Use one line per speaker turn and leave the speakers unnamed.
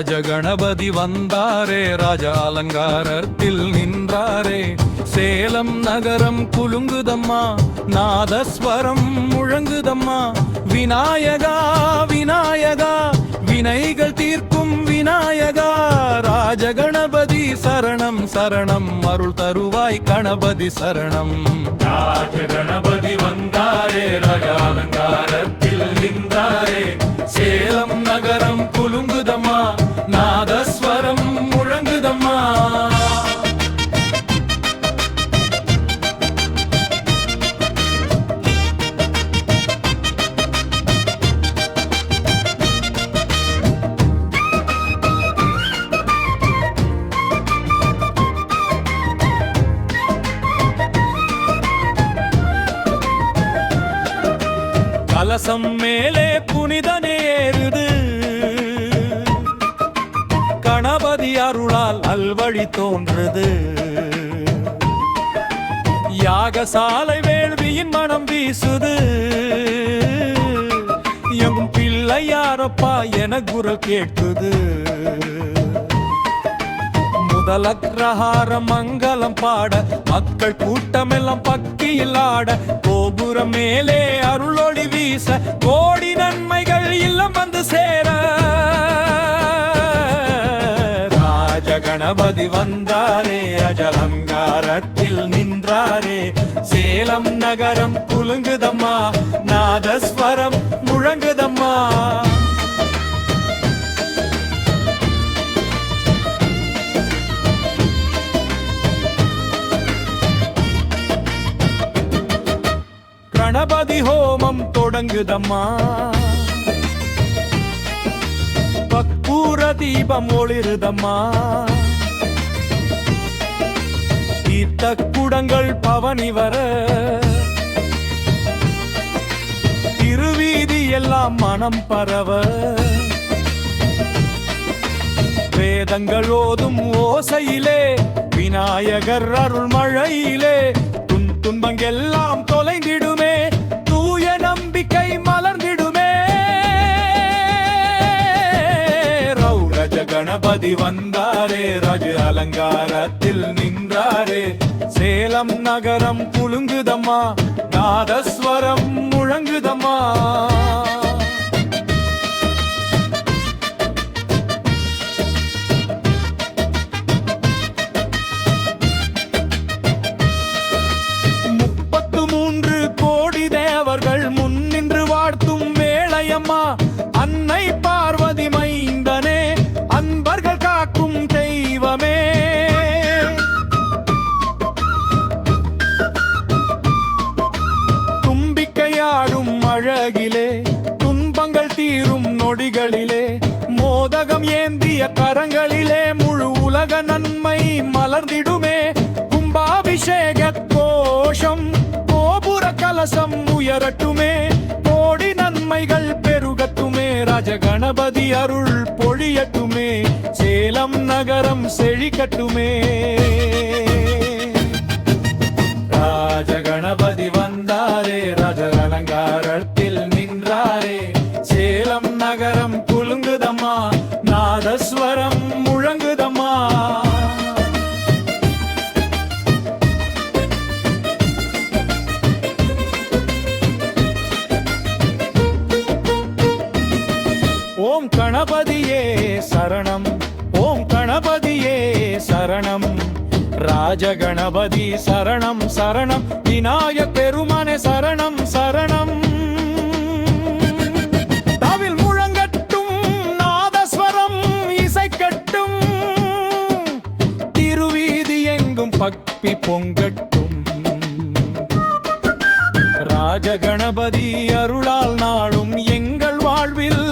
ராஜகணபதி வந்தாரே, ராஜ அலங்காரத்தில் நின்றாரே. சேலம் நகரம் குலுங்குதம்மா, நாதஸ்வரம் முழங்குதம்மா. விநாயகா விநாயகா, வினைகள் தீர்க்கும் விநாயகா. ராஜகணபதி சரணம் சரணம், அருள் தருவாய் கணபதி சரணம். ராஜகணபதி வந்தாரே, ராஜ அலங்காரத்தில் நின்றாரே. சேலம் நகரம் குலுங்குதம்மா, நாதஸ்வரம் முழங்குதம்மா. கலசம் மேலே புனிதனேறுது, கணபதி அருளால் அல்வழி தோன்றுது. யாகசாலை வேள்வியின் மனம் வீசுது, எங்கும் பிள்ளை யாரப்பா என குரல் கேட்குது. முதலக்ரஹார மங்களம் பாட, மக்கள் கூட்டமெல்லாம் பக்கியில் ஆட. கோபுரம் மேலே அருளொளி வீச, கோடி நன்மைகள் இல்லம் வந்து சேர. ராஜகணபதி வந்தாரே, அஜலங்காரத்தில் நின்றாரே. சேலம் நகரம் குலுங்குதம்மா, நாதஸ்வரம் முழங்குதம்மா. கணபதி ஹோமம் தொடங்குதம்மா, கற்பூர தீபம் ஒளிருதம்மா. தீர்த்த குடங்கள் பவனி வர, திருவீதி எல்லாம் மனம் பரவ. வேதங்கள் ஓதும் ஓசையிலே, விநாயகர் அருள் மழையிலே. துன்பங்கெல்லாம் தொலைந்திடுமே, தூய நம்பிக்கை மலர்ந்திடுமே. ரௌரஜ கணபதி வந்தாரே, ராஜ அலங்காரத்தில் நின்றாரே. சேலம் நகரம் குலுங்குதம்மா, நாதஸ்வரம் முழங்குதம்மா. முன்னின்று வாழ்த்தும் வேளையம்மா, அன்னை பார்வதி மைந்தனே, அன்பர்கள் காக்கும் தெய்வமே. தும்பிக்கையாடும் அழகிலே, துன்பங்கள் தீரும் நொடிகளிலே. மோதகம் ஏந்திய கரங்களிலே, முழு உலக நன்மை மலர்ந்திடுமே. கும்பாபிஷேக கோஷம், கோபுர கலசம் உயரட்டுமே. கோடி நன்மைகள் பெருகட்டுமே, ராஜகணபதி அருள் பொழியட்டுமே. சேலம் நகரம் செழிக்கட்டுமே. ராஜகணபதி வந்தாரே, ராஜ அலங்காரத்தில் நின்றாரே. சேலம் நகரம் குலுங்குதம்மா, நாதஸ்வரம் முழங்குதம்மா. ஓம் கணபதியே சரணம், ஓம் கணபதியே சரணம். ராஜகணபதி சரணம் சரணம், விநாயக பெருமானே சரணம் சரணம். தவில் முழங்கட்டும், நாதஸ்வரம் இசைக்கட்டும். திருவீதி எங்கும் பக்தி பொங்கட்டும். ராஜகணபதி அருளால் நாளும் எங்கள் வாழ்வில்